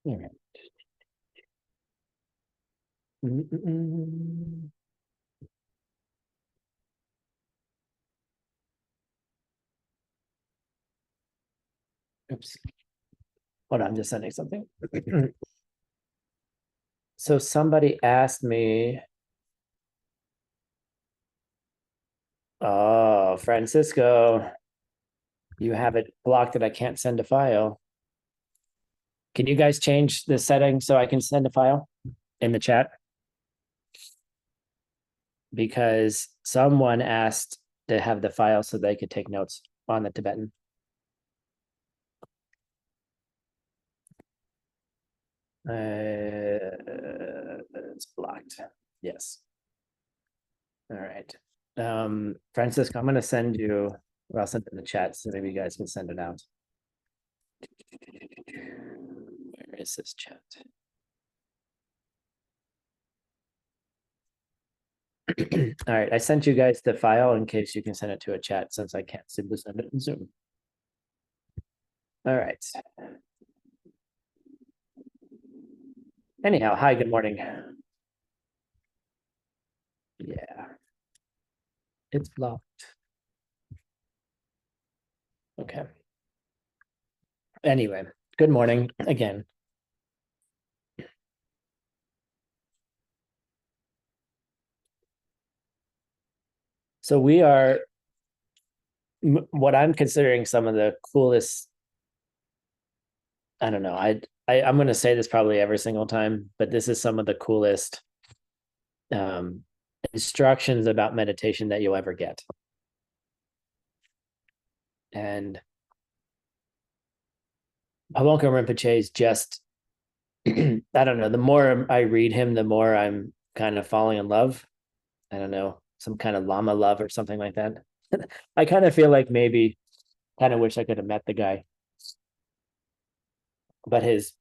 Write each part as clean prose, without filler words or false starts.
All right. Mm-mm-mm. Oops. Hold on, I'm just sending something. So somebody asked me, oh, Francisco, you have it blocked that I can't send a file. Can you guys change the setting so I can send a file in the chat? Because someone asked to have the file so they could take notes on the Tibetan. It's blocked. Yes. All right. Francisco, I'm going to send you, or I'll send it in the chat so maybe you guys can send it out. Where is this chat? All right, I sent you guys the file in case you can send it to a chat since I can't simply send it in Zoom. All right. Anyhow, hi, good morning. Yeah. It's blocked. Okay. Anyway, good morning again. So we are what I'm considering some of the coolest. I don't know. I'm going to say this probably every single time, but this is some of the coolest instructions about meditation that you'll ever get. And Pamonka Rinpoche is just, I don't know, the more I read him, the more I'm kind of falling in love. I don't know, some kind of Lama love or something like that. I kind of feel like maybe kind of wish I could have met the guy. But his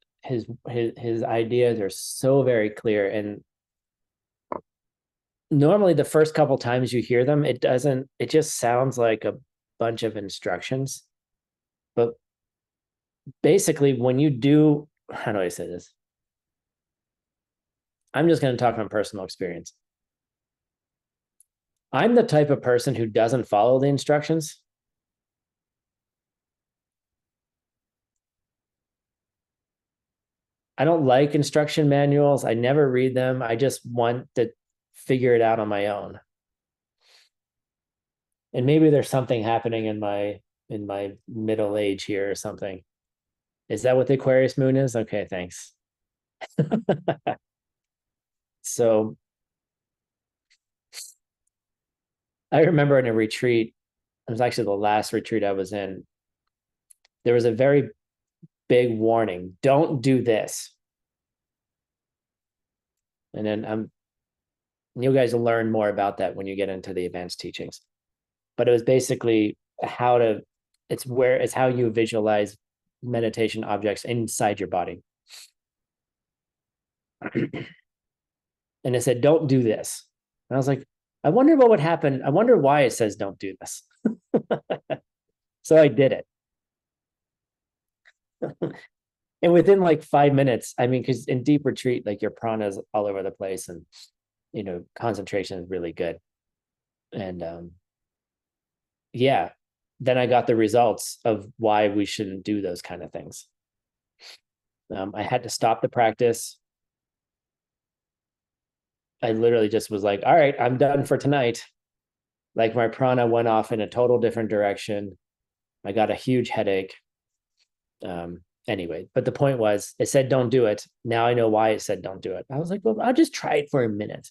ideas are so very clear. And normally the first couple times you hear them, it just sounds like a bunch of instructions. But basically, when you do, how do I say this? I'm just going to talk from personal experience. I'm the type of person who doesn't follow the instructions. I don't like instruction manuals. I never read them. I just want to figure it out on my own. And maybe there's something happening in my middle age here or something. Is that what the Aquarius moon is? Okay, thanks. So I remember in a retreat, it was actually the last retreat I was in. There was a very big warning, don't do this. And then you guys will learn more about that when you get into the advanced teachings. But it was basically it's how you visualize meditation objects inside your body. And it said, don't do this. And I was like, I wonder what would happen. I wonder why it says don't do this. So I did it. And within like 5 minutes, I mean, because in deep retreat, like your prana is all over the place and, concentration is really good. And yeah, then I got the results of why we shouldn't do those kind of things. I had to stop the practice. I literally just was like, all right, I'm done for tonight. Like my prana went off in a total different direction. I got a huge headache. Anyway, but the point was, it said don't do it. Now I know why it said don't do it. I was like, well, I'll just try it for a minute.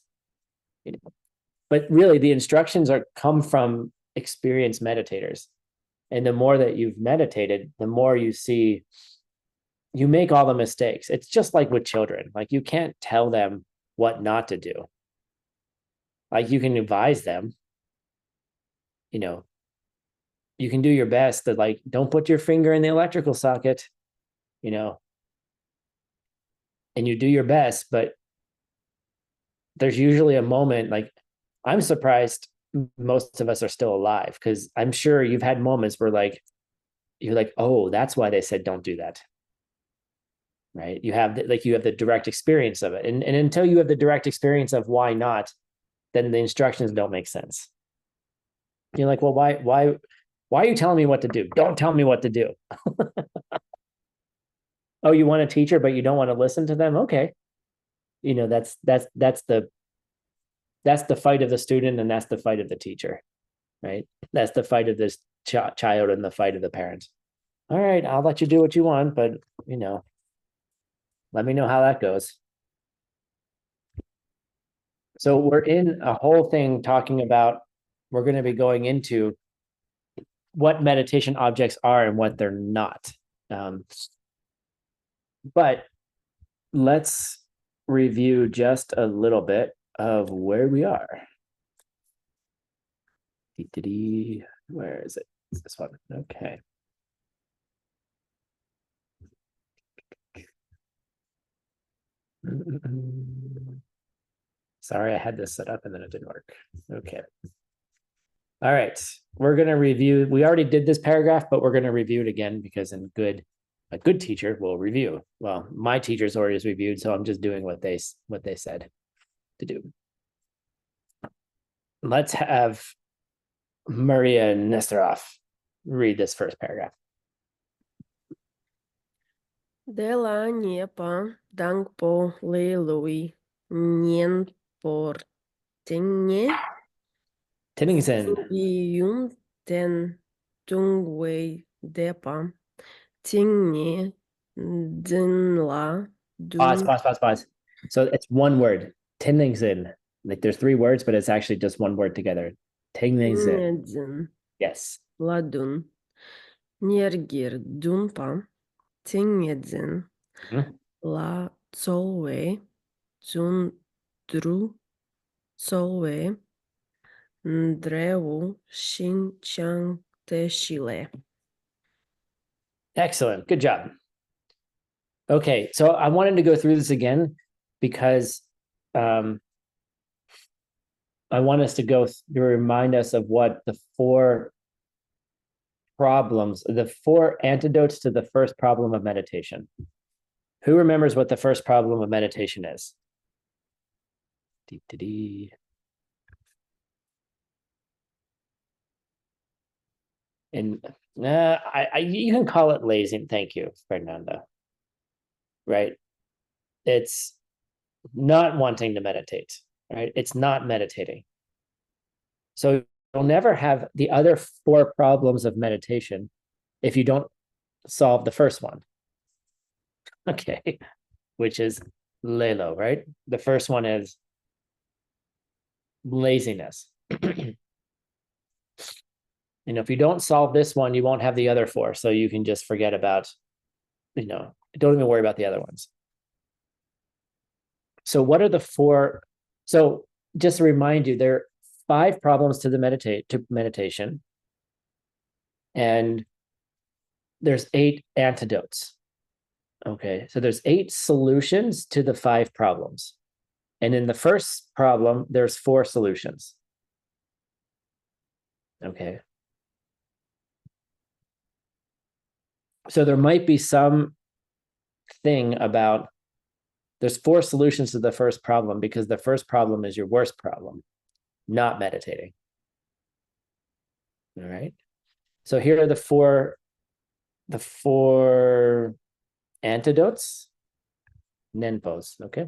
But really, the instructions come from experienced meditators. And the more that you've meditated, the more you see you make all the mistakes. It's just like with children. Like you can't tell them what not to do. Like you can advise them, you can do your best to like, don't put your finger in the electrical socket, and you do your best, but there's usually a moment like, I'm surprised most of us are still alive because I'm sure you've had moments where like, you're like, oh, that's why they said don't do that. right? You have the direct experience of it. And until you have the direct experience of why not, then the instructions don't make sense. You're like, well, why are you telling me what to do? Don't tell me what to do. Oh, you want a teacher, but you don't want to listen to them? Okay. That's the fight of the student, and that's the fight of the teacher, right? That's the fight of this child and the fight of the parent. All right, I'll let you do what you want, but let me know how that goes. So we're in a whole thing talking about, we're going to be going into what meditation objects are and what they're not. But let's review just a little bit of where we are. Where is it? It's this one. Okay. Sorry, I had this set up and then it didn't work. Okay. All right. We're going to review. We already did this paragraph, but we're going to review it again because a good teacher will review. Well, my teacher's already reviewed, so I'm just doing what they said to do. Let's have Maria Nesterov read this first paragraph. De la niepa dang po lelui nien por tinge Tinningsen. yun ten tungwei depa tinge din la dun Pause. So it's one word. Tinningsen. Like there's three words, but it's actually just one word together. Tinningsen. din Yes. la dun niergir dunpa tingedzin la solwe zun dru solwe ndrewu shinchang teshile. Excellent. Good job. Okay, so I wanted to go through this again because I want us to go to remind us of what the four antidotes to the first problem of meditation. Who remembers what the first problem of meditation is? And you can call it lazy. Thank you, Fernanda. Right? It's not wanting to meditate, right? It's not meditating. So you'll never have the other four problems of meditation if you don't solve the first one. Okay, which is lelo, right? The first one is laziness. If you don't solve this one, you won't have the other four. So you can just forget about, don't even worry about the other ones. So what are the four? So just to remind you, there are 5 problems to meditation. And there's 8 antidotes. Okay, so there's 8 solutions to the 5 problems. And in the first problem, there's 4 solutions. Okay. So there might be some thing about, there's 4 solutions to the first problem because the first problem is your worst problem, not meditating. All right. So here are the four antidotes, nenpos, okay?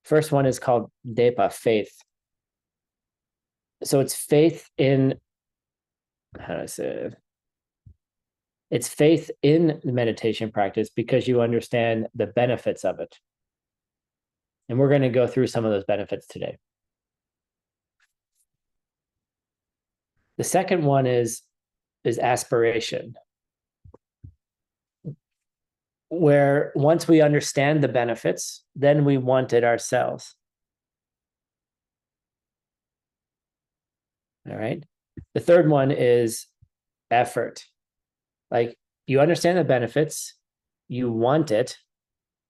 First one is called depa, faith. So it's faith in, how do I say it? It's faith in the meditation practice because you understand the benefits of it. And we're going to go through some of those benefits today. The second one is aspiration, where once we understand the benefits, then we want it ourselves. All right. The third one is effort. Like you understand the benefits, you want it.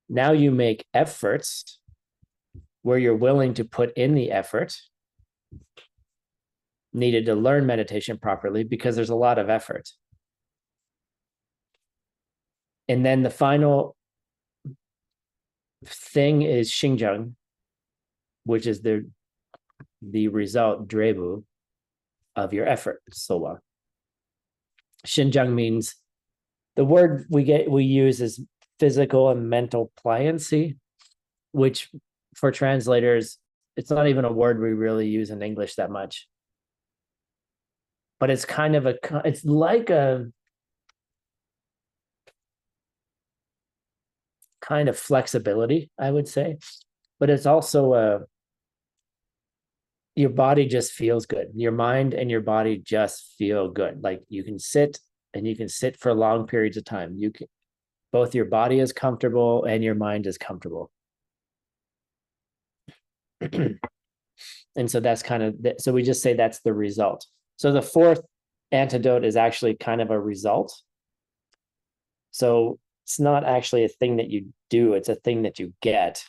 Now you make efforts where you're willing to put in the effort needed to learn meditation properly because there's a lot of effort. And then the final thing is Xinjiang, which is the result, drebu, of your effort, sola. Xinjiang means, the word we use is physical and mental pliancy, which for translators, it's not even a word we really use in English that much. But it's kind of it's like a kind of flexibility, I would say. But it's also your body just feels good. Your mind and your body just feel good. Like you can sit for long periods of time. You can, both your body is comfortable and your mind is comfortable. And so that's kind of, so we just say that's the result. So the fourth antidote is actually kind of a result. So it's not actually a thing that you do, it's a thing that you get,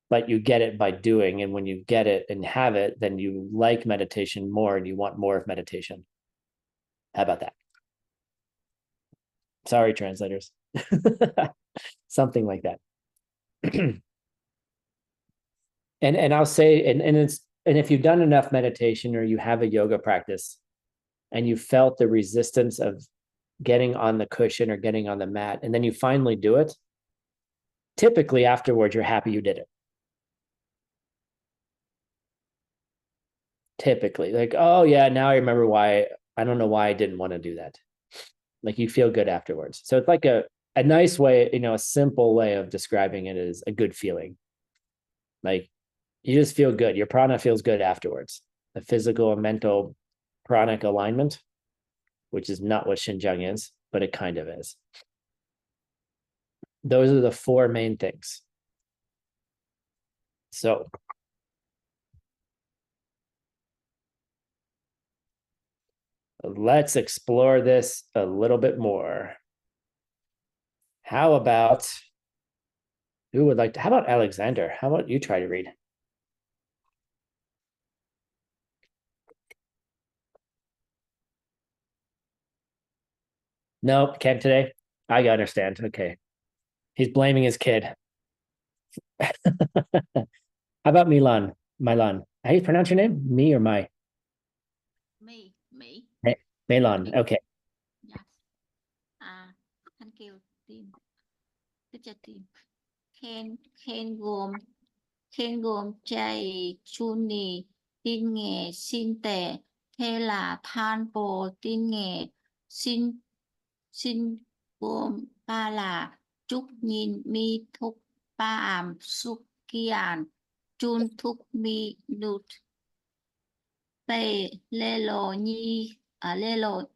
but you get it by doing. And when you get it and have it, then you like meditation more and you want more of meditation. How about that? Sorry, translators. Something like that. And I'll say, and if you've done enough meditation or you have a yoga practice and you felt the resistance of getting on the cushion or getting on the mat, and then you finally do it, typically afterwards, you're happy you did it. Typically, like, oh yeah, now I remember why, I don't know why I didn't want to do that. Like you feel good afterwards. So it's like a nice way, a simple way of describing it is a good feeling. Like you just feel good. Your prana feels good afterwards. The physical and mental pranic alignment, which is not what Xinjiang is, but it kind of is. Those are the four main things. So let's explore this a little bit more. How about, who would like to, how about Alexander? How about you try to read? Nope, can't today. I understand. Okay. He's blaming his kid. How about Milan? Milan. How do you pronounce your name? Me or my? Me. Milan. Okay. Yes. Thank you, Tim. Teacher Tim. Khen gồm chay chuni tin nghề xin tề thế là than bồ tin nghề xin gồm ba là chúc nhìn mi thúc ba suk kian chun thúc mi nút về lê lộ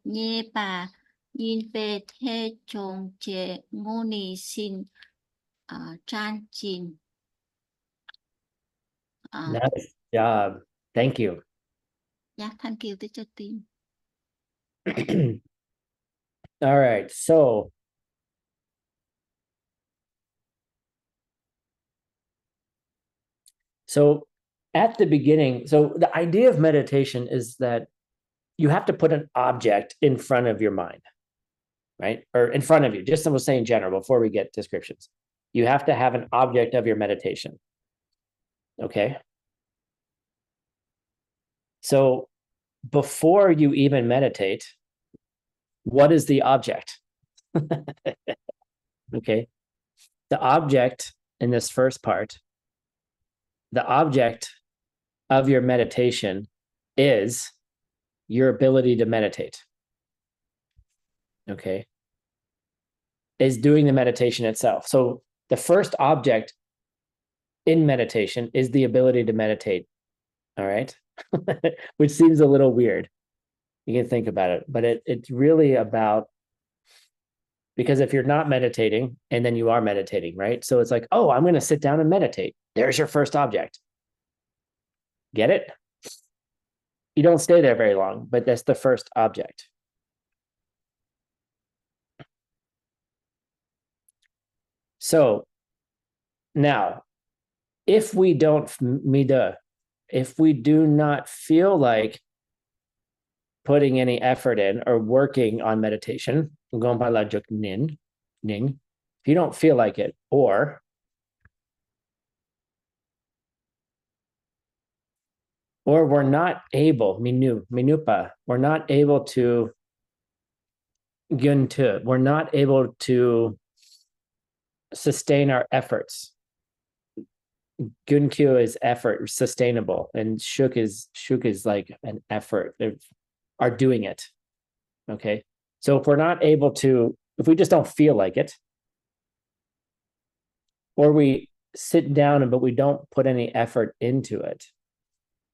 nhê bà nhìn về thế chồng chế ngô nì xin chan chin. Nice job. Thank you. Yeah, thank you, teacher Tim. All right. So at the beginning, so the idea of meditation is that you have to put an object in front of your mind, right? Or in front of you, just as we'll say in general, before we get descriptions. You have to have an object of your meditation. Okay. So before you even meditate, what is the object? Okay. The object in this first part, the object of your meditation is your ability to meditate. Okay. Is doing the meditation itself. So the first object in meditation is the ability to meditate. All right. Which seems a little weird. You can think about it, but it's really about, because if you're not meditating and then you are meditating, right? So it's like, oh, I'm going to sit down and meditate. There's your first object. Get it? You don't stay there very long, but that's the first object. So now, if we don't if we do not feel like putting any effort in or working on meditation, if you don't feel like it, or or we're not able, minupa, we're not able to gyuntu, we're not able to sustain our efforts. Gunkyu is effort, sustainable, and shuk is like an effort of are doing it. Okay. So if we're not able to, if we just don't feel like it, or we sit down but we don't put any effort into it,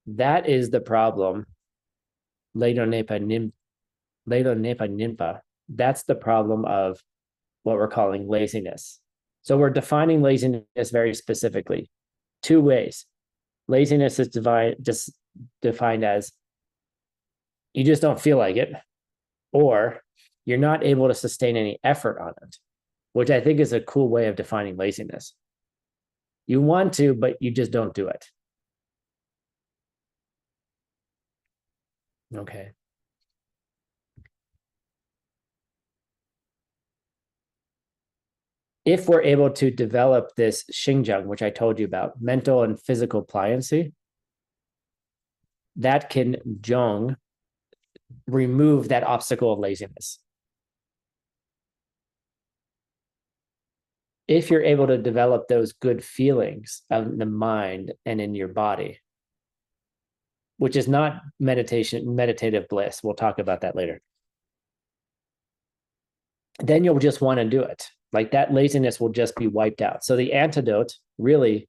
that is the problem. Ledo nepa nimpa. That's the problem of what we're calling laziness. So we're defining laziness very specifically. Two ways. Laziness is defined as you just don't feel like it, or you're not able to sustain any effort on it, which I think is a cool way of defining laziness. You want to, but you just don't do it. Okay. If we're able to develop this xinjiang, which I told you about, mental and physical pliancy, that can remove that obstacle of laziness. If you're able to develop those good feelings in the mind and in your body, which is not meditative bliss, we'll talk about that later, then you'll just want to do it. Like that laziness will just be wiped out. So the antidote, really,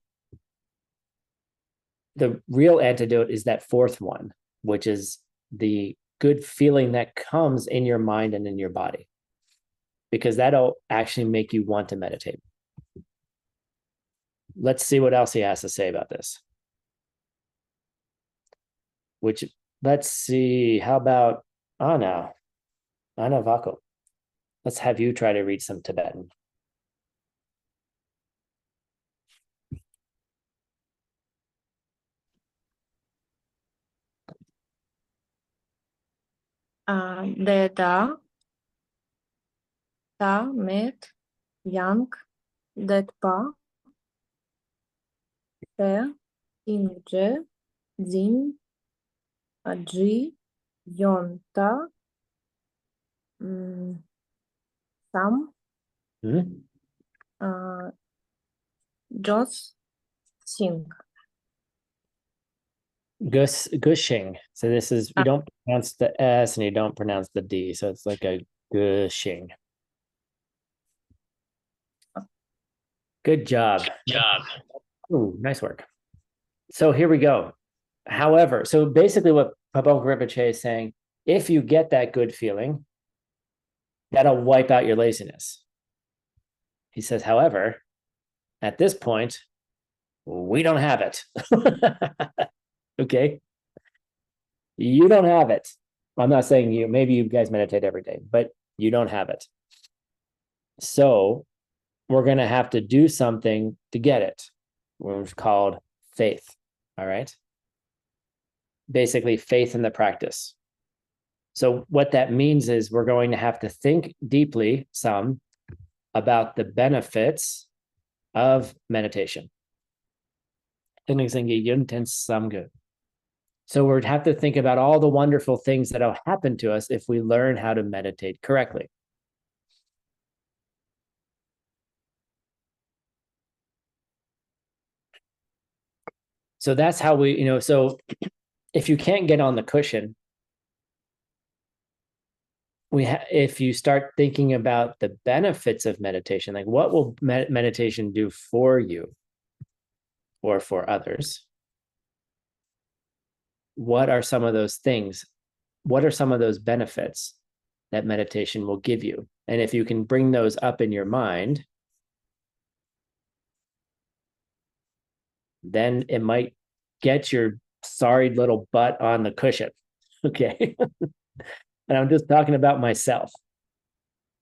the real antidote is that fourth one, which is the good feeling that comes in your mind and in your body, because that'll actually make you want to meditate. Let's see what else he has to say about this. Which, let's see, how about Anna Vako? Let's have you try to read some Tibetan. Deda, ta, met, yang, detpa, te, inje, dzin, aji, yonta, sam, jos, sing. Gushing. So this is, you don't pronounce the S and you don't pronounce the D. So it's like a gushing. Good job. Ooh, nice work. So here we go. However, so basically what Pabon Rinpoche is saying, if you get that good feeling, that'll wipe out your laziness. He says, however, at this point, we don't have it. Okay? You don't have it. I'm not saying you, maybe you guys meditate every day, but you don't have it. So we're going to have to do something to get it, which is called faith. All right? Basically, faith in the practice. So what that means is we're going to have to think deeply some about the benefits of meditation. So we'd have to think about all the wonderful things that'll happen to us if we learn how to meditate correctly. So that's how we, so if you can't get on the cushion, if you start thinking about the benefits of meditation, like what will meditation do for you or for others? What are some of those things? What are some of those benefits that meditation will give you? And if you can bring those up in your mind, then it might get your sorry little butt on the cushion. Okay. And I'm just talking about myself.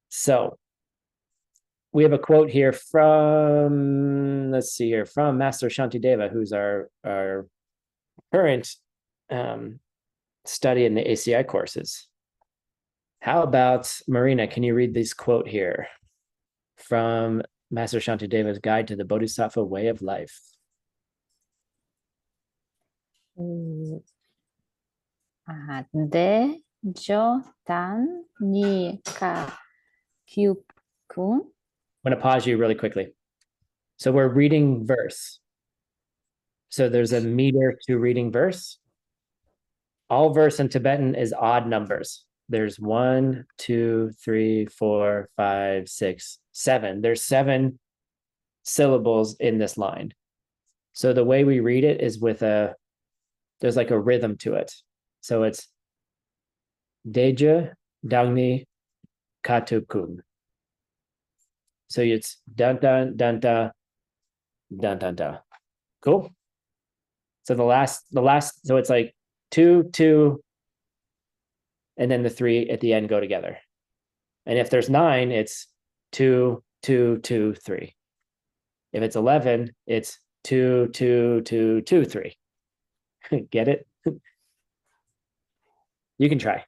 So we have a quote here from, let's see here, from Master Shantideva, who's our current study in the ACI courses. How about, Marina, can you read this quote here from Master Shantideva's Guide to the Bodhisattva Way of Life? De jo tan ni ka hyuk kun. I'm going to pause you really quickly. So we're reading verse. So there's a meter to reading verse. All verse in Tibetan is odd numbers. There's 1, 2, 3, 4, 5, 6, 7. There's 7 syllables in this line. So the way we read it is with there's like a rhythm to it. So it's Deja, Dangni, Katukun. So it's dun dun dun dun dun dun dun. Cool. So the last, so it's like 2, 2, and then the 3 at the end go together. And if there's 9, it's 2, 2, 2, 3. If it's 11, it's 2, 2, 2, 2, 3. Get it? You can try.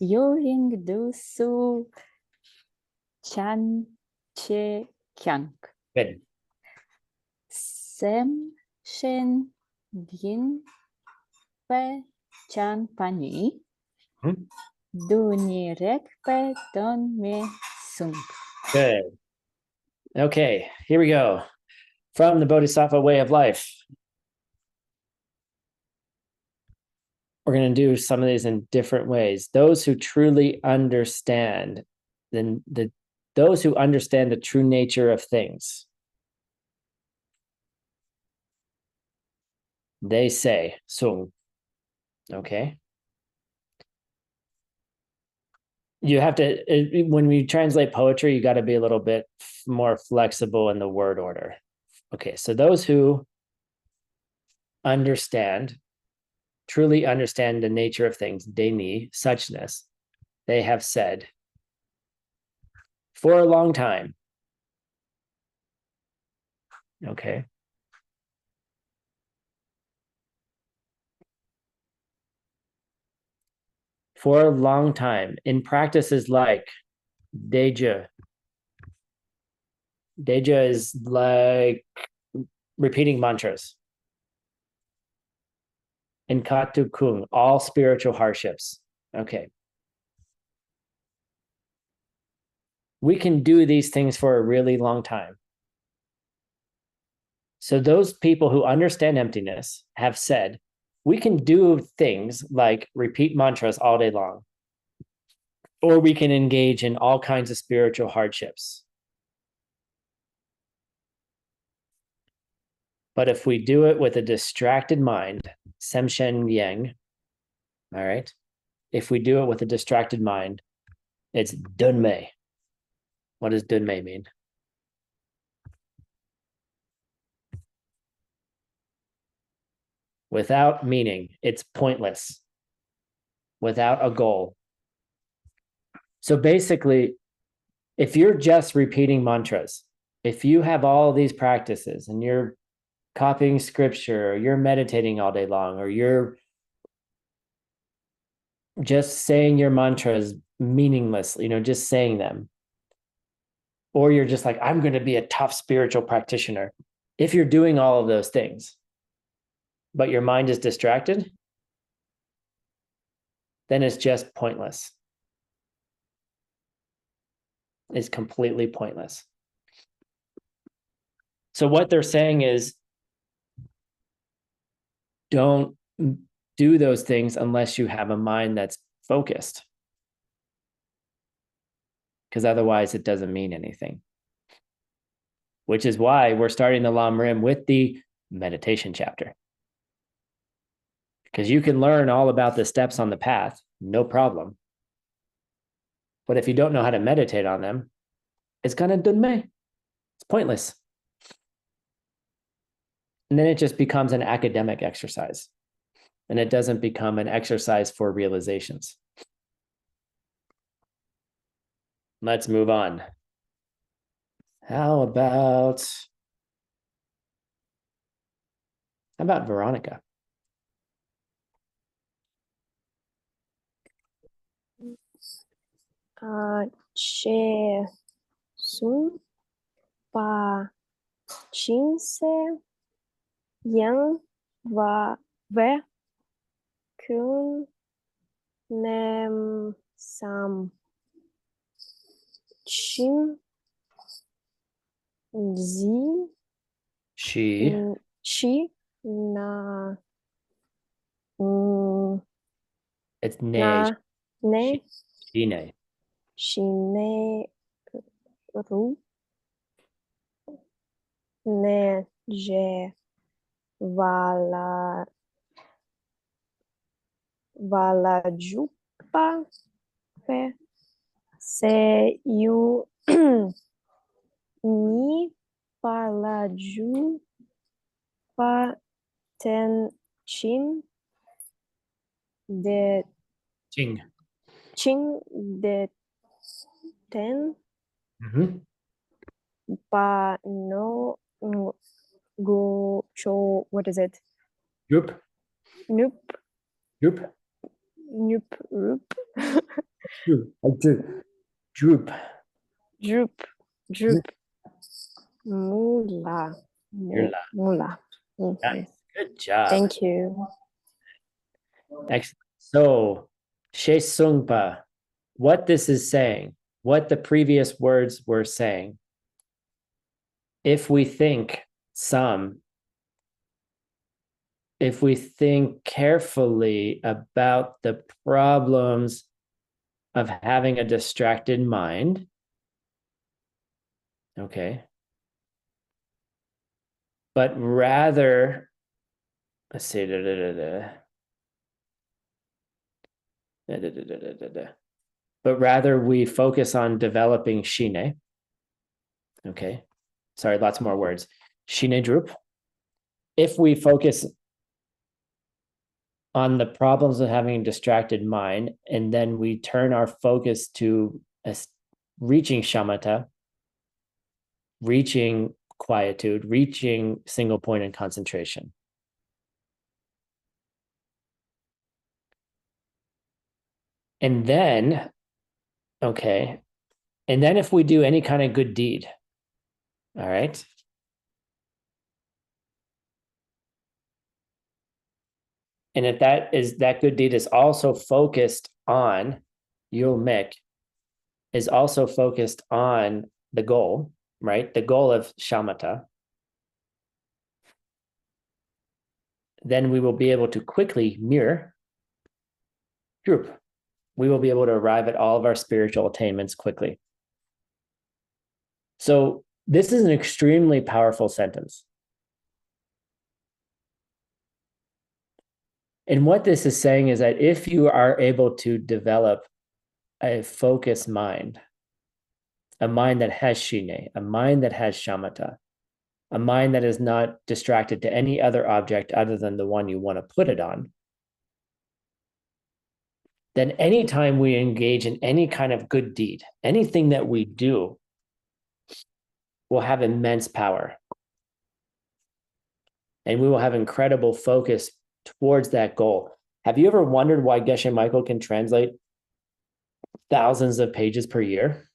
Yoring du su chan che kyang. Good. Sem shen din pe chan pani. Du ni rek pe don me sung. Good. Okay, here we go. From the Bodhisattva way of life. We're going to do some of these in different ways. Those who truly understand, those who understand the true nature of things, they say, sung. Okay. You have to, when we translate poetry, you got to be a little bit more flexible in the word order. Okay, so those who understand, truly understand the nature of things, deni, suchness, they have said for a long time. Okay. For a long time in practices like Deja. Deja is like repeating mantras. In Katu Kung, all spiritual hardships. Okay. We can do these things for a really long time. So those people who understand emptiness have said, we can do things like repeat mantras all day long, or we can engage in all kinds of spiritual hardships. But if we do it with a distracted mind, Semshen Yang, all right, if we do it with a distracted mind, it's Dunmei. What does Dunmei mean? Without meaning, it's pointless. Without a goal. So basically, if you're just repeating mantras, if you have all these practices and you're copying scripture, or you're meditating all day long, or you're just saying your mantras meaninglessly, just saying them, or you're just like, I'm going to be a tough spiritual practitioner. If you're doing all of those things, but your mind is distracted, then it's just pointless. It's completely pointless. So what they're saying is, don't do those things unless you have a mind that's focused. Because otherwise it doesn't mean anything. Which is why we're starting the Lam Rim with the meditation chapter. Because you can learn all about the steps on the path, no problem. But if you don't know how to meditate on them, it's kind of dunmei. It's pointless. And then it just becomes an academic exercise. And it doesn't become an exercise for realizations. Let's move on. How about Veronica? Che sun pa chinse yang va ve kun nem sam chin zi She. shi na It's ne. na ne Shine. shine ru ne je vala jupa fe se you ni vala jupa ten chin de Ching. ching de ten Mhm. pa no go cho what is it Droop. noop Droop. noop roop Droop. Droop. droop mula Mula. mula. Nice. Good job. Thank you. Excellent. So, She Sungpa, what this is saying, what the previous words were saying, if we think carefully about the problems of having a distracted mind, okay, but rather, let's see, but rather we focus on developing Shine. Okay, sorry, lots more words. Shine Drup. If we focus on the problems of having a distracted mind, and then we turn our focus to reaching shamatha, reaching quietude, reaching single point and concentration. And then, okay, and then if we do any kind of good deed, all right, and if that good deed is also focused on Yulmik, is also focused on the goal, right? The goal of shamatha, then we will be able to quickly mirror group. We will be able to arrive at all of our spiritual attainments quickly. So this is an extremely powerful sentence. And what this is saying is that if you are able to develop a focused mind, a mind that has shine, a mind that has shamatha, a mind that is not distracted to any other object other than the one you want to put it on, then anytime we engage in any kind of good deed, anything that we do will have immense power. And we will have incredible focus towards that goal. Have you ever wondered why Geshe Michael can translate thousands of pages per year?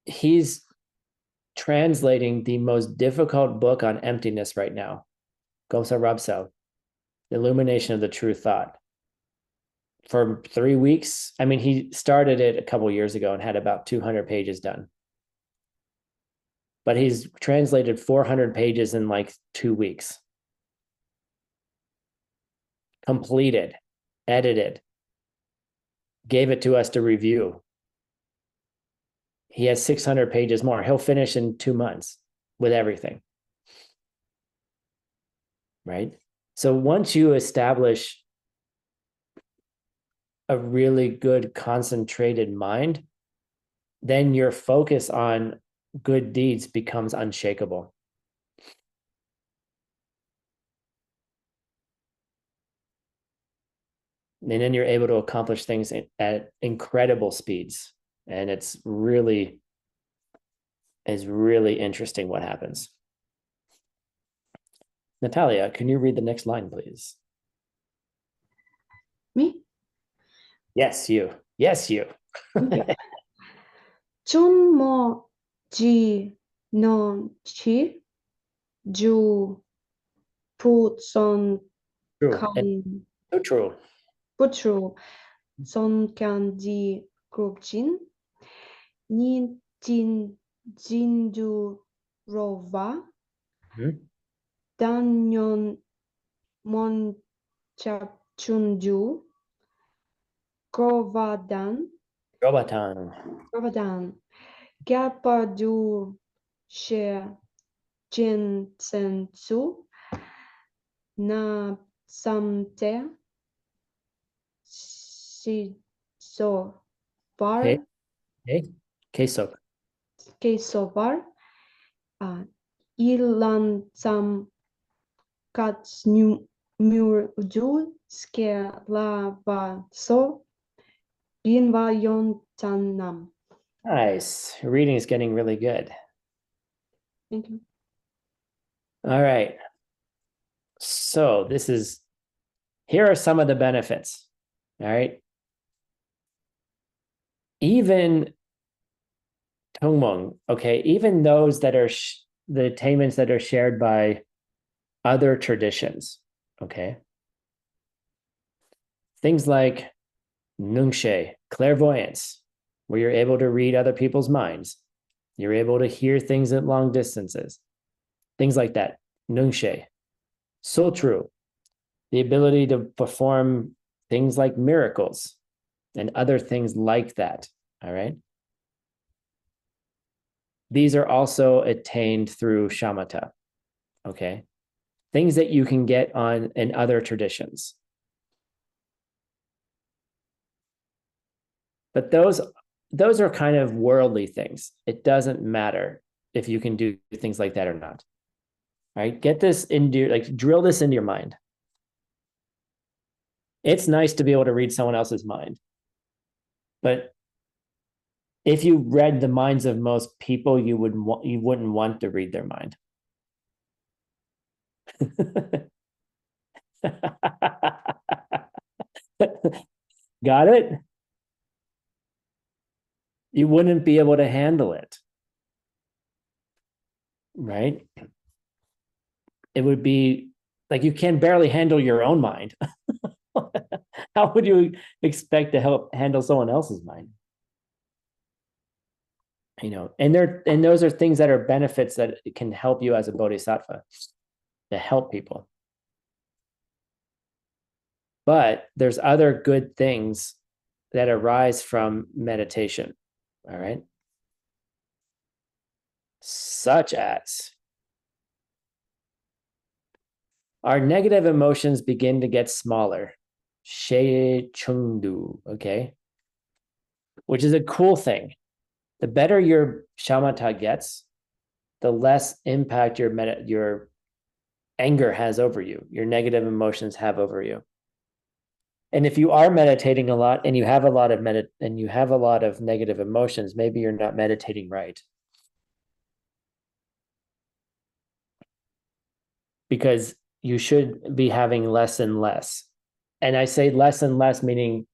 He's translating the most difficult book on emptiness right now, Gomsa Rabso, The Illumination of the True Thought. For 3 weeks, I mean, he started it a couple of years ago and had about 200 pages done. But he's translated 400 pages in like 2 weeks. Completed, edited, gave it to us to review. He has 600 pages more. He'll finish in 2 months with everything. Right? So once you establish a really good concentrated mind, then your focus on good deeds becomes unshakable. And then you're able to accomplish things at incredible speeds. And it's really interesting what happens. Natalia, can you read the next line, please? Me? Yes, you. Yes, you. Chun mo ji non chi ju put son True. kan So true. putru son kan di grubjin ni tin jindu rova Mhm. danyon mon chapchunju Govardhan Robatan. Gapadu She Jinsensu Na Samte Shiso Bar Okay. Okay. Kesok. Kesovar Ilan Sam Katsnu Murdu Skelava So Binvayon Tanam. Nice. Your reading is getting really good. Thank you. All right. So here are some of the benefits. All right. Even Tongmeng, okay, even those that are the attainments that are shared by other traditions, okay. Things like Nungshe, clairvoyance, where you're able to read other people's minds. You're able to hear things at long distances. Things like that. Nungshe. Sotru, the ability to perform things like miracles and other things like that. All right. These are also attained through shamatha. Okay. Things that you can get on in other traditions. But those are kind of worldly things. It doesn't matter if you can do things like that or not. All right. Get this into your, drill this into your mind. It's nice to be able to read someone else's mind. But if you read the minds of most people, you wouldn't want to read their mind. Got it? You wouldn't be able to handle it. Right? It would be like you can barely handle your own mind. How would you expect to handle someone else's mind? And those are things that are benefits that can help you as a bodhisattva to help people. But there's other good things that arise from meditation. All right. Such as our negative emotions begin to get smaller. She Chungdu, okay? Which is a cool thing. The better your shamatha gets, the less impact your anger has over you, your negative emotions have over you. And if you are meditating a lot and you have a lot of negative emotions, maybe you're not meditating right. Because you should be having less and less. And I say less and less, meaning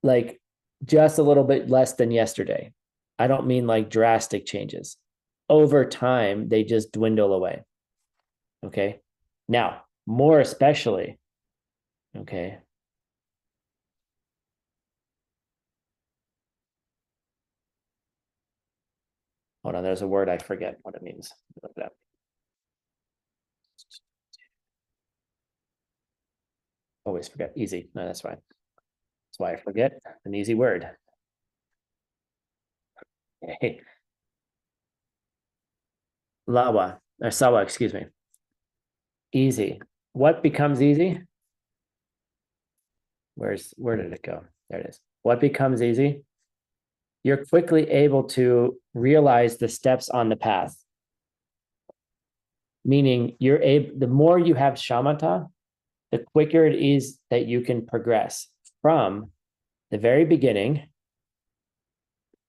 like just a little bit less than yesterday. I don't mean like drastic changes. Over time, they just dwindle away. Okay. Now, more especially, okay. Hold on, there's a word I forget what it means. Look it up. Always forget. Easy. No, that's fine. That's why I forget an easy word. Okay. Lawa, or sawa, excuse me. Easy. What becomes easy? Where did it go? There it is. What becomes easy? You're quickly able to realize the steps on the path. Meaning the more you have shamatha, the quicker it is that you can progress from the very beginning,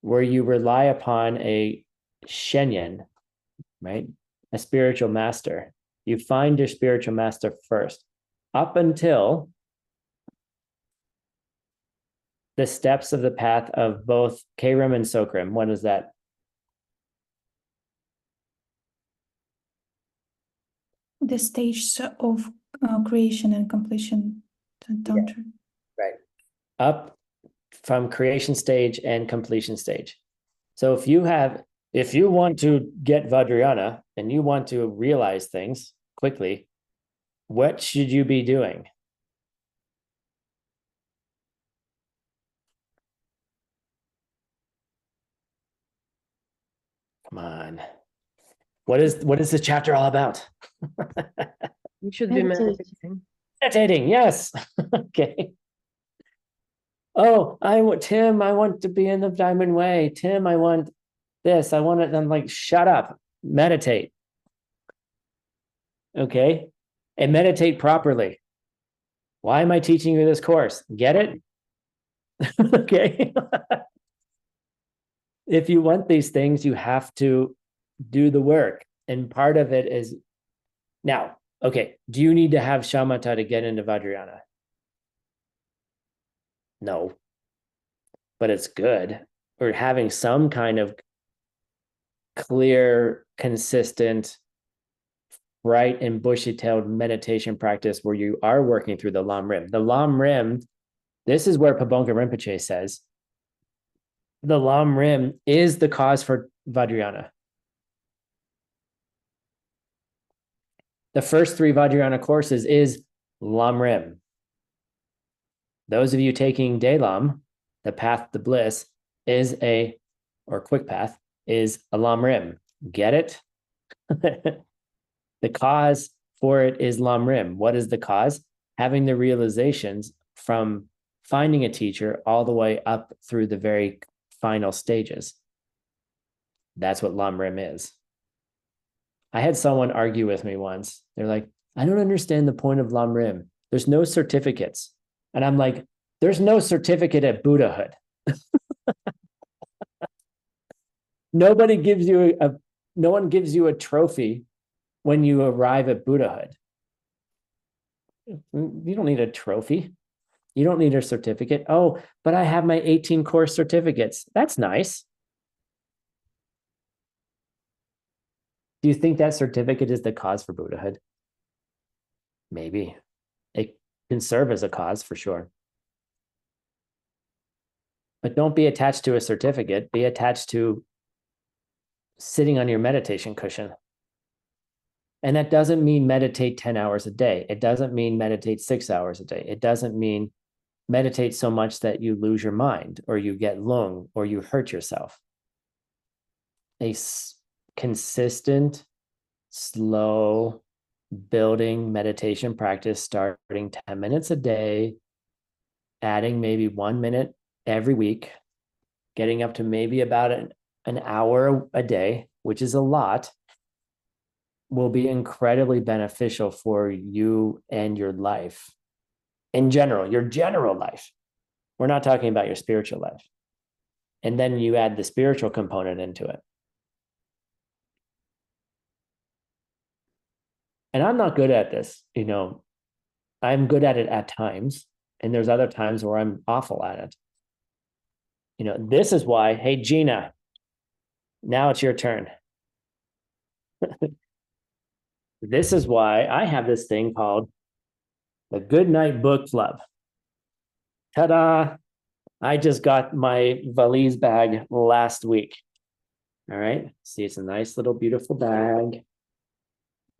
where you rely upon a shenyan, right? A spiritual master. You find your spiritual master first, up until the steps of the path of both Krim and Sokrim. What is that? the stages of creation and completion tantra. Right. Up from creation stage and completion stage. So if you want to get Vajrayana and you want to realize things quickly, what should you be doing? Come on. What is this chapter all about? You should be Meditate. meditating. Meditating, yes. Okay. Oh, Tim, I want to be in the diamond way. Tim, I want this. I want it. I'm like, shut up. Meditate. Okay. And meditate properly. Why am I teaching you this course? Get it? Okay. If you want these things, you have to do the work. And part of it is now, okay, do you need to have shamatha to get into Vajrayana? No, but it's good. Or having some kind of clear, consistent, bright and bushy-tailed meditation practice where you are working through the Lam Rim. The Lam Rim, this is where Pabonka Rinpoche says, the Lam Rim is the cause for Vajrayana. The first 3 Vajrayana courses is Lam Rim. Those of you taking Dalam, the path to bliss, or quick path, is a Lam Rim. Get it? The cause for it is Lam Rim. What is the cause? Having the realizations from finding a teacher all the way up through the very final stages. That's what Lam Rim is. I had someone argue with me once. They're like, I don't understand the point of Lam Rim. There's no certificates. And I'm like, there's no certificate at Buddhahood. No one gives you a trophy when you arrive at Buddhahood. You don't need a trophy. You don't need a certificate. Oh, but I have my 18 course certificates. That's nice. Do you think that certificate is the cause for Buddhahood? Maybe. It can serve as a cause for sure. But don't be attached to a certificate. Be attached to sitting on your meditation cushion. And that doesn't mean meditate 10 hours a day. It doesn't mean meditate 6 hours a day. It doesn't mean meditate so much that you lose your mind or you get lung or you hurt yourself. A consistent, slow, building meditation practice starting 10 minutes a day, adding maybe 1 minute every week, getting up to maybe about an hour a day, which is a lot, will be incredibly beneficial for you and your life. In general, your general life. We're not talking about your spiritual life. And then you add the spiritual component into it. And I'm not good at this, I'm good at it at times, and there's other times where I'm awful at it. This is why, hey, Gina, now it's your turn. This is why I have this thing called the Good Night Book Club. Ta-da! I just got my valise bag last week. All right. See, it's a nice little beautiful bag.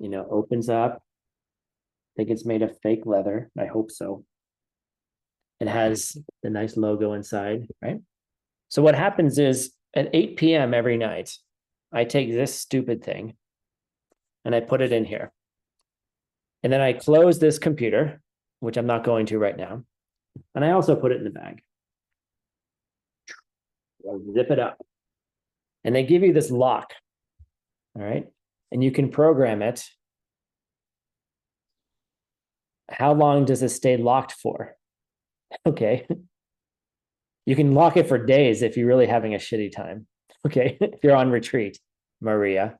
Opens up. I think it's made of fake leather. I hope so. It has the nice logo inside, right? So what happens is at 8 p.m. every night, I take this stupid thing and I put it in here. And then I close this computer, which I'm not going to right now. And I also put it in the bag. I'll zip it up. And they give you this lock. All right. And you can program it. How long does it stay locked for? Okay. You can lock it for days if you're really having a shitty time. Okay. If you're on retreat, Maria.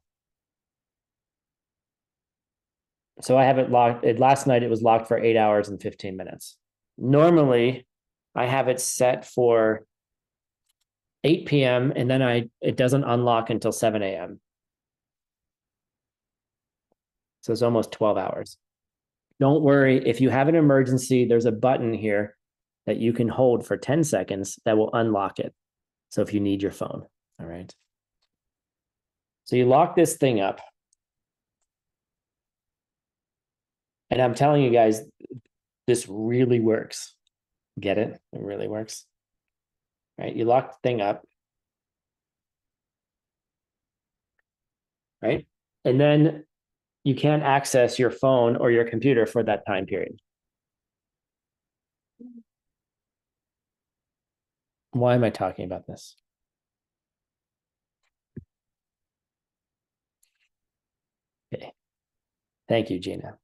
So I have it locked. Last night it was locked for 8 hours and 15 minutes. Normally, I have it set for 8 p.m. and then it doesn't unlock until 7 a.m. So it's almost 12 hours. Don't worry. If you have an emergency, there's a button here that you can hold for 10 seconds that will unlock it. So if you need your phone, all right. So you lock this thing up. And I'm telling you guys, this really works. Get it? It really works. Right? You lock the thing up. Right? And then you can't access your phone or your computer for that time period. Why am I talking about this? Okay. Thank you, Gina.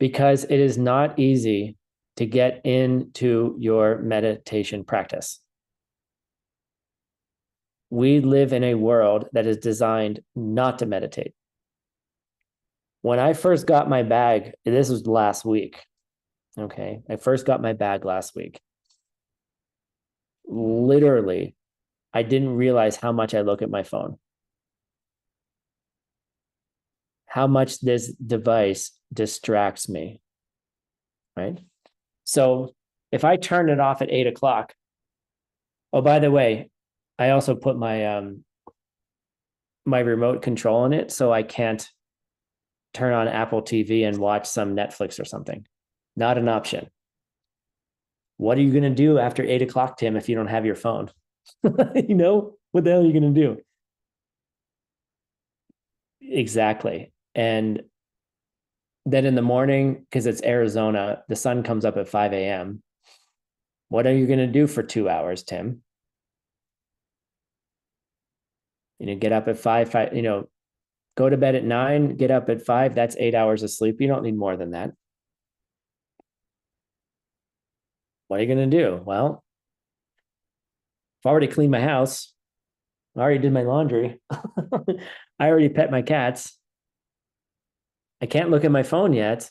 Because it is not easy to get into your meditation practice. We live in a world that is designed not to meditate. When I first got my bag, this was last week. Okay. I first got my bag last week. Literally, I didn't realize how much I look at my phone. How much this device distracts me. Right? So if I turn it off at 8 o'clock, oh, by the way, I also put my my remote control in it, so I can't turn on Apple TV and watch some Netflix or something. Not an option. What are you going to do after 8 o'clock, Tim, if you don't have your phone? You know, what the hell are you going to do? Exactly. And then in the morning, because it's Arizona, the sun comes up at 5 a.m. What are you going to do for 2 hours, Tim? Get up at 5, go to bed at 9, get up at 5. That's 8 hours of sleep. You don't need more than that. What are you going to do? Well, I've already cleaned my house. I already did my laundry. I already pet my cats. I can't look at my phone yet.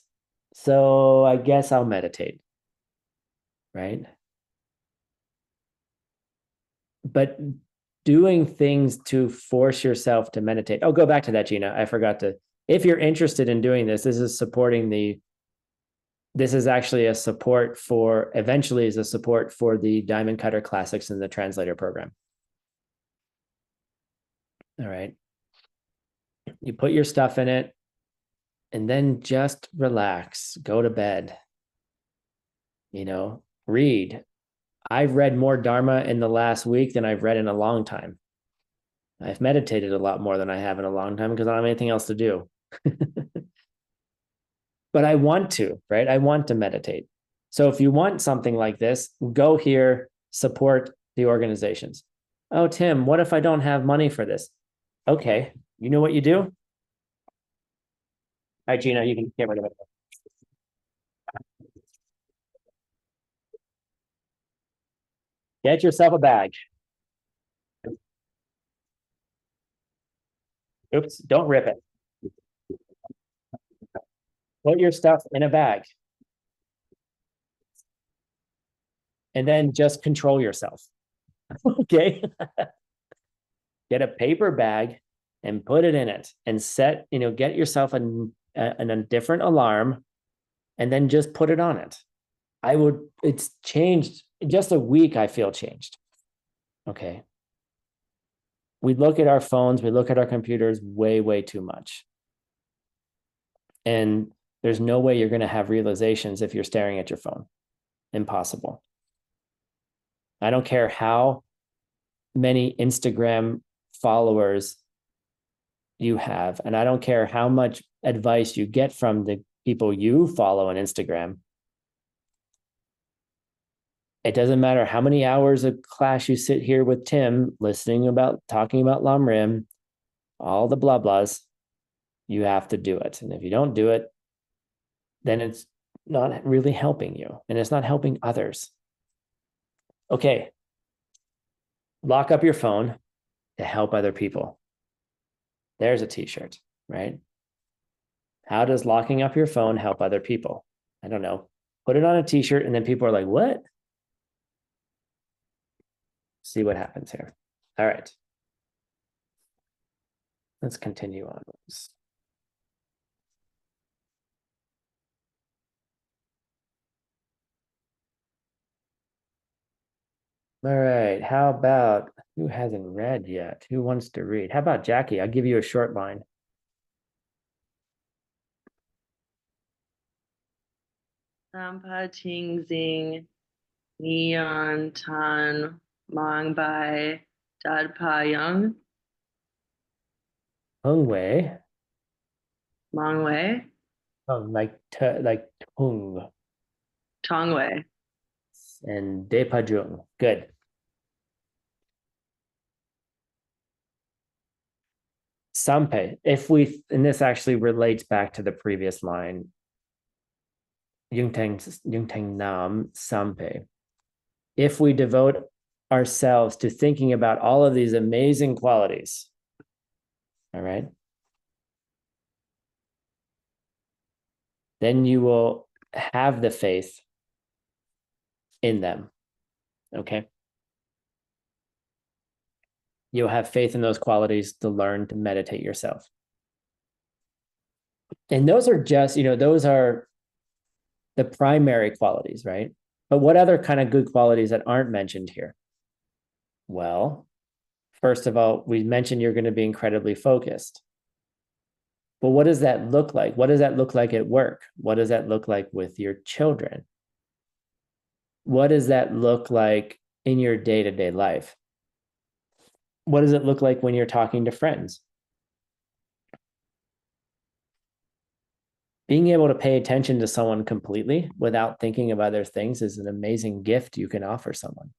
So I guess I'll meditate. Right? But doing things to force yourself to meditate. Oh, go back to that, Gina. I forgot to. If you're interested in doing this, this is supporting the. This is actually a support for, eventually is a support for the Diamond Cutter Classics in the Translator program. All right. You put your stuff in it and then just relax, go to bed, read. I've read more Dharma in the last week than I've read in a long time. I've meditated a lot more than I have in a long time because I don't have anything else to do. But I want to, right? I want to meditate. So if you want something like this, go here, support the organizations. Oh, Tim, what if I don't have money for this? Okay, you know what you do? All right, Gina, you can get rid of it. Get yourself a bag. Oops, don't rip it. Put your stuff in a bag. And then just control yourself. Okay. Get a paper bag and put it in it and set, get yourself a different alarm and then just put it on it. It's changed. In just a week, I feel changed. Okay. We look at our phones, we look at our computers way, way too much. And there's no way you're going to have realizations if you're staring at your phone. Impossible. I don't care how many Instagram followers you have, and I don't care how much advice you get from the people you follow on Instagram. It doesn't matter how many hours of class you sit here with Tim talking about Lam Rim, all the blah blahs, you have to do it. And if you don't do it, then it's not really helping you and it's not helping others. Okay. Lock up your phone to help other people. There's a t-shirt, right? How does locking up your phone help other people? I don't know. Put it on a t-shirt and then people are like, what? See what happens here. All right. Let's continue on. All right. How about who hasn't read yet? Who wants to read? How about Jackie? I'll give you a short line. Sampa Ching Zing Neon Tan Mang Bai Dad Pa Young Hung Wei. Mang Wei Like Tung Tong Wei. and De Pajung. Good. Sampe. And this actually relates back to the previous line. Yungteng Nam Sampe. If we devote ourselves to thinking about all of these amazing qualities, all right, then you will have the faith in them. Okay. You'll have faith in those qualities to learn to meditate yourself. And those are just, those are the primary qualities, right? But what other kind of good qualities that aren't mentioned here? Well, first of all, we mentioned you're going to be incredibly focused. But what does that look like? What does that look like at work? What does that look like with your children? What does that look like in your day-to-day life? What does it look like when you're talking to friends? Being able to pay attention to someone completely without thinking of other things is an amazing gift you can offer someone.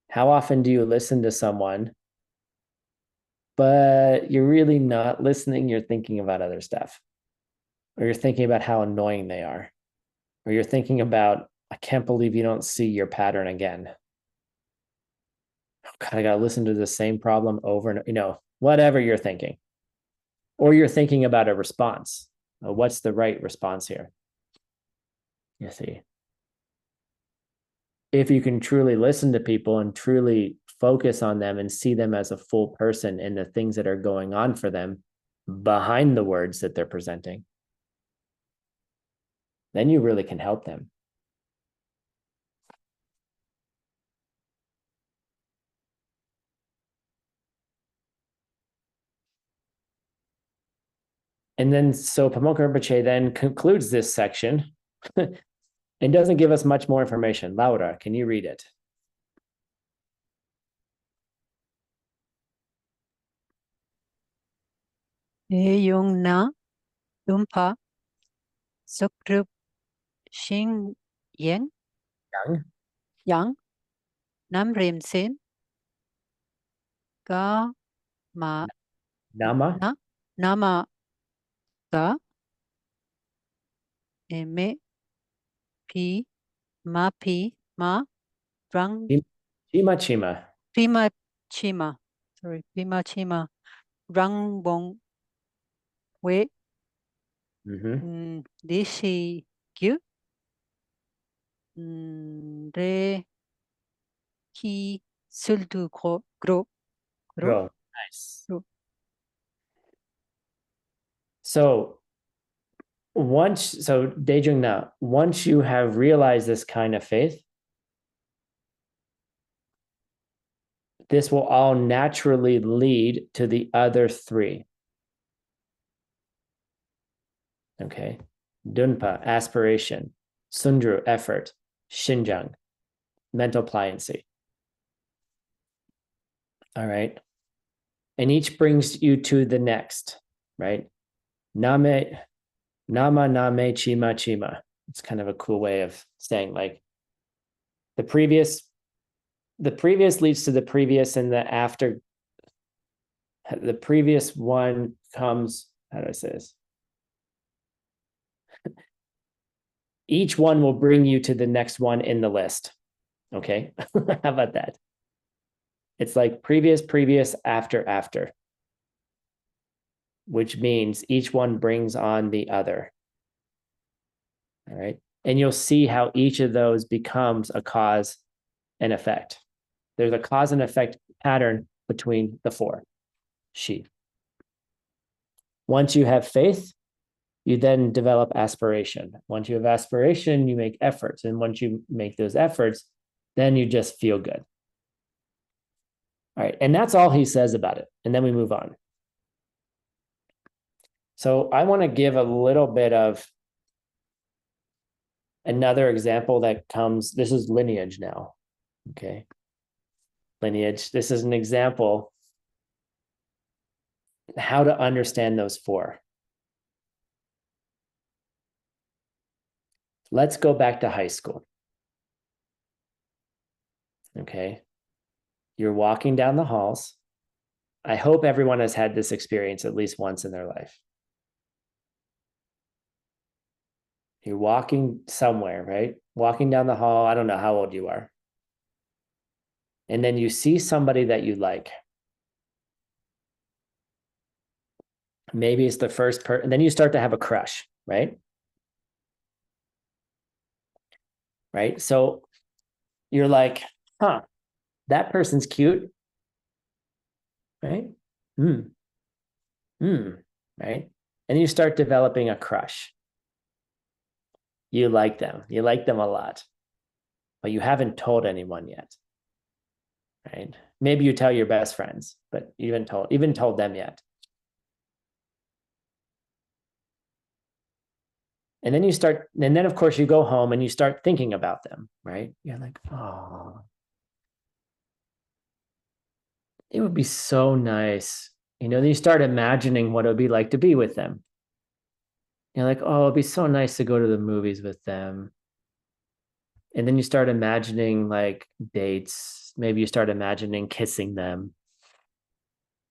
How often do you listen to someone, but you're really not listening? You're thinking about other stuff, or you're thinking about how annoying they are, or you're thinking about, I can't believe you don't see your pattern again. Oh God, I got to listen to the same problem over and whatever you're thinking. Or you're thinking about a response. What's the right response here? You see. If you can truly listen to people and truly focus on them and see them as a full person and the things that are going on for them behind the words that they're presenting, then you really can help them. And then, so Pamoka Rinpoche then concludes this section and doesn't give us much more information. Laura, can you read it? Yung na lumpa sukrup shing yen yang nam rim sin ga ma Nama? na nama ga me pi ma rang Chima. pima chima pima chima rang bong we di shi gyu re ki sultu gro Nice. So Dejung Na, once you have realized this kind of faith, this will all naturally lead to the other three. Okay. Dunpa, aspiration. Sundru, effort. Shinjang, mental pliancy. All right. And each brings you to the next, right? Nama, name, chima. It's kind of a cool way of saying, like, the previous leads to the previous, and the previous one comes, how do I say this? Each one will bring you to the next one in the list. Okay. How about that? It's like previous, after, which means each one brings on the other. All right. And you'll see how each of those becomes a cause and effect. There's a cause and effect pattern between the four. Once you have faith, you then develop aspiration. Once you have aspiration, you make efforts. And once you make those efforts, then you just feel good. All right. And that's all he says about it. And then we move on. So I want to give a little bit of another example that comes, this is lineage now. Okay. Lineage. This is an example how to understand those four. Let's go back to high school. Okay. You're walking down the halls. I hope everyone has had this experience at least once in their life. You're walking somewhere, right? Walking down the hall. I don't know how old you are. And then you see somebody that you like. Maybe it's the first person. And then you start to have a crush, right? Right? So you're like, huh, that person's cute. Right? Right? And you start developing a crush. You like them. You like them a lot. But you haven't told anyone yet. Right? Maybe you tell your best friends, but you haven't even told them yet. And then you start, and then of course you go home and you start thinking about them, right? You're like, oh, it would be so nice. You know, then you start imagining what it would be like to be with them. You're like, oh, it'd be so nice to go to the movies with them. And then you start imagining like dates. Maybe you start imagining kissing them.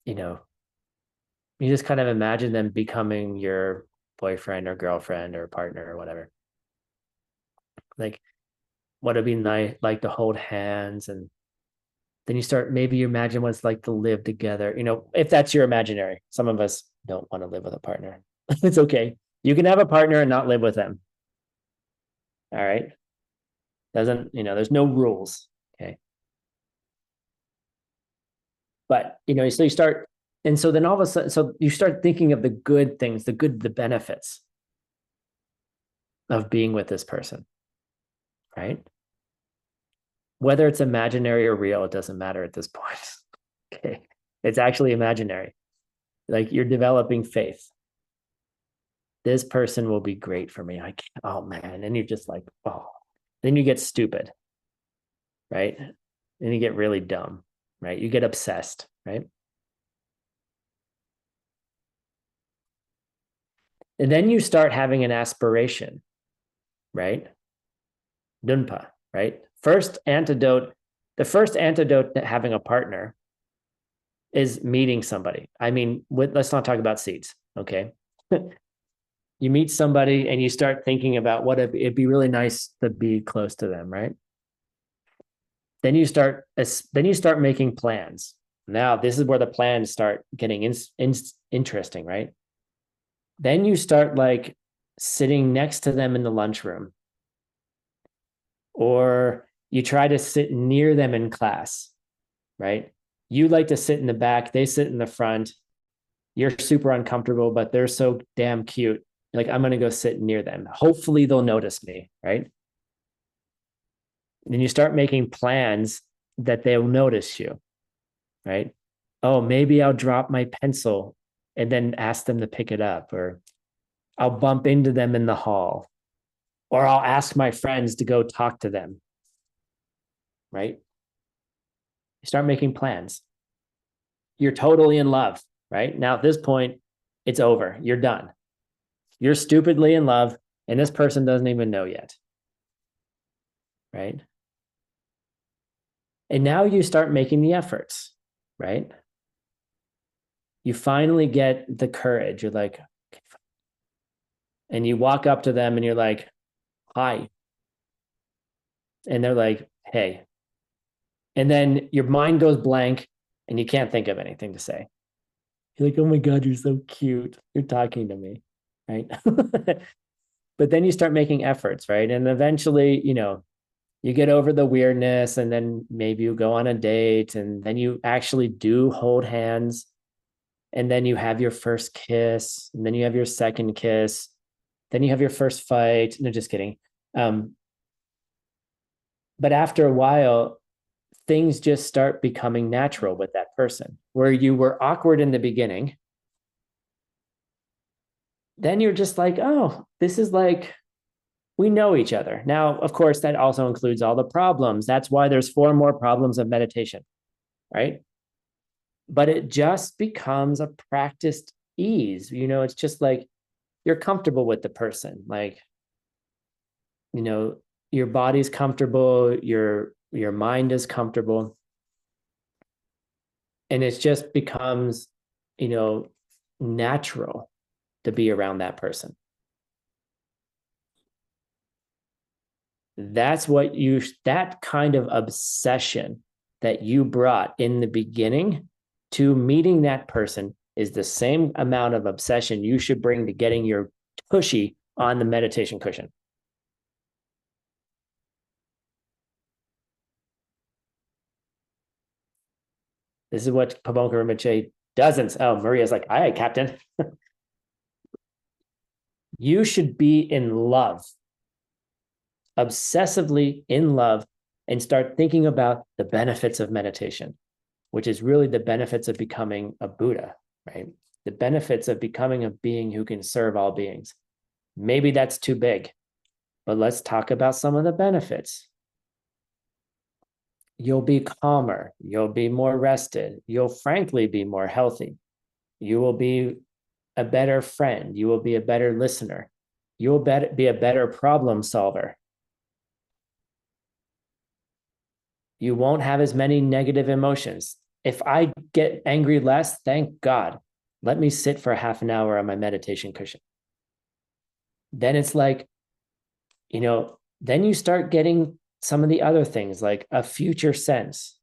You know, you just kind of imagine them becoming your boyfriend or girlfriend or partner or whatever. Like, what it'd be nice, like to hold hands. And then you start, maybe you imagine what it's like to live together. You know, if that's your imaginary. Some of us don't want to live with a partner. It's okay. You can have a partner and not live with them. All right. Doesn't, you know, there's no rules. Okay. But, you know, so you start, and so then all of a sudden, so you start thinking of the good things, the benefits of being with this person, right? Whether it's imaginary or real, it doesn't matter at this point. Okay. It's actually imaginary. Like you're developing faith. This person will be great for me. I can't, oh man. And you're just like, oh, then you get stupid, right? Then you get really dumb, right? You get obsessed, right? And then you start having an aspiration, right? Dunpa, right? The first antidote to having a partner is meeting somebody. I mean, let's not talk about seeds, okay? You meet somebody and you start thinking about what it'd be really nice to be close to them, right? Then you start making plans. Now, this is where the plans start getting interesting, right? Then you start like sitting next to them in the lunchroom, or you try to sit near them in class, right? You like to sit in the back, they sit in the front. You're super uncomfortable, but they're so damn cute. You're like, I'm going to go sit near them. Hopefully they'll notice me, right? Then you start making plans that they'll notice you, right? Oh, maybe I'll drop my pencil and then ask them to pick it up, or I'll bump into them in the hall, or I'll ask my friends to go talk to them, right? You start making plans. You're totally in love, right? Now at this point, it's over. You're done. You're stupidly in love, and this person doesn't even know yet, right? And now you start making the efforts, right? You finally get the courage. You're like, okay, and you walk up to them and you're like, hi. And they're like, hey. And then your mind goes blank and you can't think of anything to say. You're like, oh my God, you're so cute. You're talking to me, right? But then you start making efforts, right? And eventually, you know, you get over the weirdness, and then maybe you go on a date, and then you actually do hold hands. And then you have your first kiss, and then you have your second kiss. then you have your first fight. No, just kidding. But after a while, things just start becoming natural with that person. Where you were awkward in the beginning, then you're just like, oh, this is like, we know each other. Now, of course, that also includes all the problems. That's why there's 4 more problems of meditation, right? But it just becomes a practiced ease. You know, it's just like you're comfortable with the person. Like, you know, your body's comfortable, your mind is comfortable. And it just becomes, you know, natural to be around that person. That's what that kind of obsession that you brought in the beginning to meeting that person is the same amount of obsession you should bring to getting your tushy on the meditation cushion. This is what Pabonka Rinpoche doesn't. Oh, Maria's like, aye, Captain. You should be in love, obsessively in love, and start thinking about the benefits of meditation, which is really the benefits of becoming a Buddha, right? The benefits of becoming a being who can serve all beings. Maybe that's too big, but let's talk about some of the benefits. You'll be calmer. You'll be more rested. You'll frankly be more healthy. You will be a better friend. You will be a better listener. You'll be a better problem solver. You won't have as many negative emotions. If I get angry less, thank God. Let me sit for half an hour on my meditation cushion. Then it's like, you know, then you start getting some of the other things like a future sense.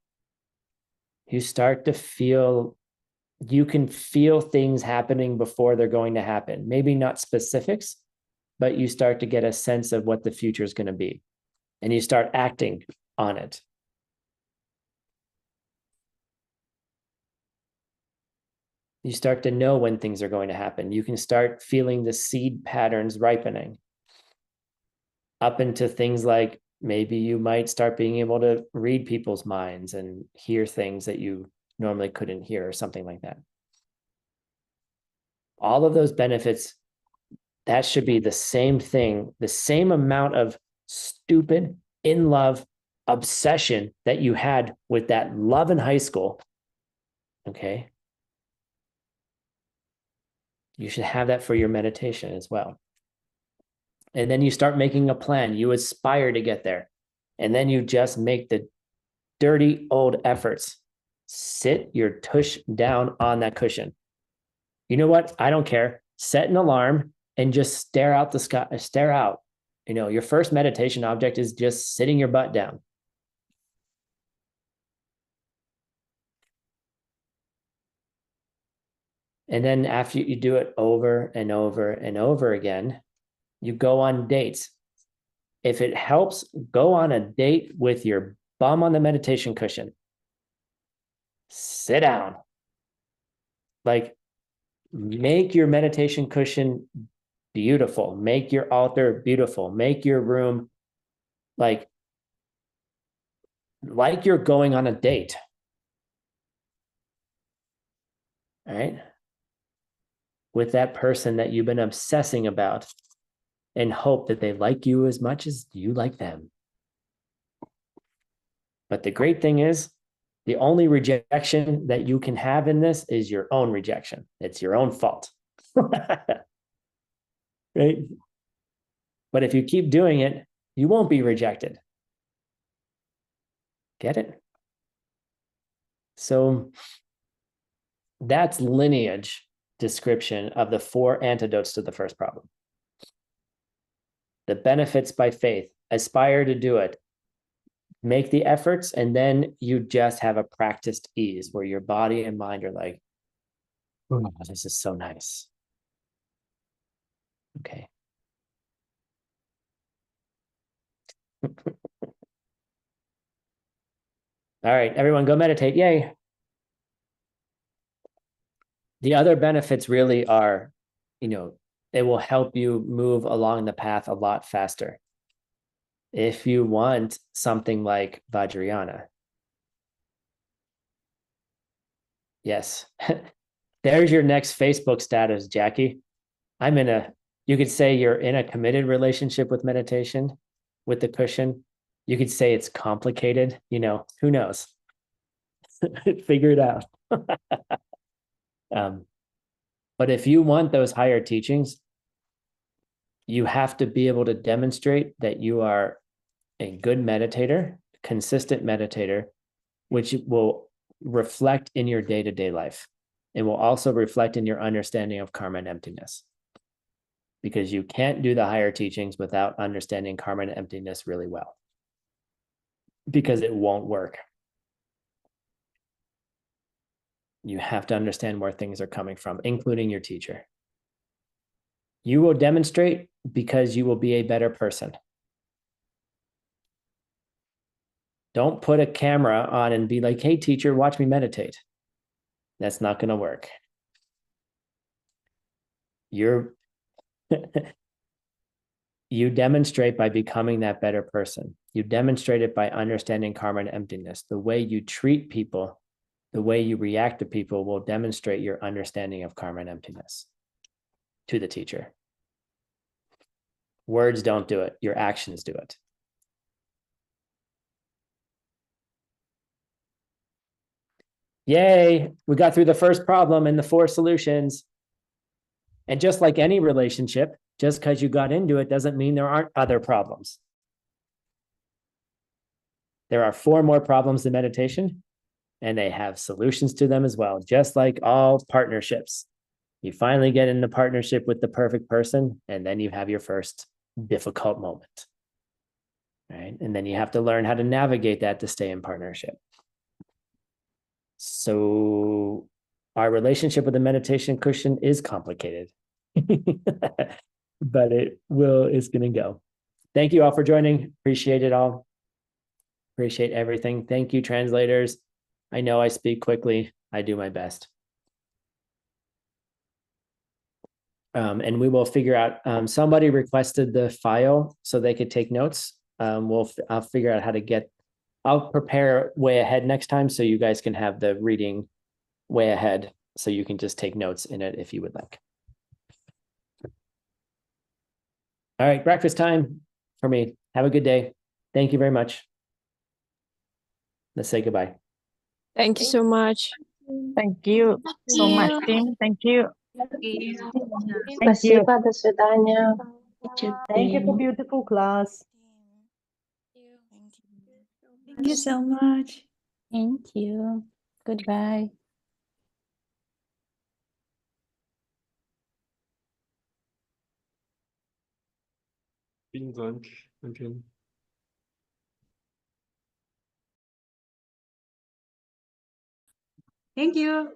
You start to feel, you can feel things happening before they're going to happen. Maybe not specifics, but you start to get a sense of what the future is going to be. And you start acting on it. You start to know when things are going to happen. You can start feeling the seed patterns ripening up into things like maybe you might start being able to read people's minds and hear things that you normally couldn't hear or something like that. All of those benefits, that should be the same thing, the same amount of stupid, in love obsession that you had with that love in high school. Okay. You should have that for your meditation as well. And then you start making a plan. You aspire to get there. And then you just make the dirty old efforts. Sit your tush down on that cushion. You know what? I don't care. Set an alarm and just stare out the sky, stare out. You know, your first meditation object is just sitting your butt down. And then after you do it over and over and over again, you go on dates. If it helps, go on a date with your bum on the meditation cushion. Sit down. Like, make your meditation cushion beautiful. Make your altar beautiful. Make your room like you're going on a date. All right. With that person that you've been obsessing about, and hope that they like you as much as you like them. But the great thing is, the only rejection that you can have in this is your own rejection. It's your own fault. Right? But if you keep doing it, you won't be rejected. Get it? So that's lineage description of the 4 antidotes to the first problem. The benefits by faith, aspire to do it, make the efforts, and then you just have a practiced ease where your body and mind are like, oh, this is so nice. Okay. All right, everyone go meditate. Yay. The other benefits really are, you know, It will help you move along the path a lot faster. If you want something like Vajrayana, yes, there's your next Facebook status, Jackie. You could say you're in a committed relationship with meditation, with the cushion. You could say it's complicated, who knows? Figure it out. But if you want those higher teachings, you have to be able to demonstrate that you are a good meditator, consistent meditator, which will reflect in your day-to-day life. It will also reflect in your understanding of karma and emptiness. Because you can't do the higher teachings without understanding karma and emptiness really well. Because it won't work. You have to understand where things are coming from, including your teacher. You will demonstrate because you will be a better person. Don't put a camera on and be like, hey, teacher, watch me meditate. That's not going to work. You demonstrate by becoming that better person. You demonstrate it by understanding karma and emptiness. The way you treat people, the way you react to people will demonstrate your understanding of karma and emptiness to the teacher. Words don't do it. Your actions do it. Yay, we got through the first problem and the 4 solutions. And just like any relationship, just because you got into it doesn't mean there aren't other problems. There are 4 more problems in meditation, and they have solutions to them as well, just like all partnerships. You finally get in the partnership with the perfect person, and then you have your first difficult moment, right? And then you have to learn how to navigate that to stay in partnership. So our relationship with the meditation cushion is complicated, but it's going to go. Thank you all for joining. Appreciate it all. Appreciate everything. Thank you, translators. I know I speak quickly. I do my best. And we will figure out, somebody requested the file so they could take notes. I'll figure out how to I'll prepare way ahead next time so you guys can have the reading way ahead so you can just take notes in it if you would like. All right, breakfast time for me. Have a good day. Thank you very much. Let's say goodbye. Thank you so much. Thank you so much, Tim. Thank you. Спасибо, до свидания. Thank you for beautiful class. Thank you so much. Thank you. Goodbye. Vielen Dank. Danke. Thank you.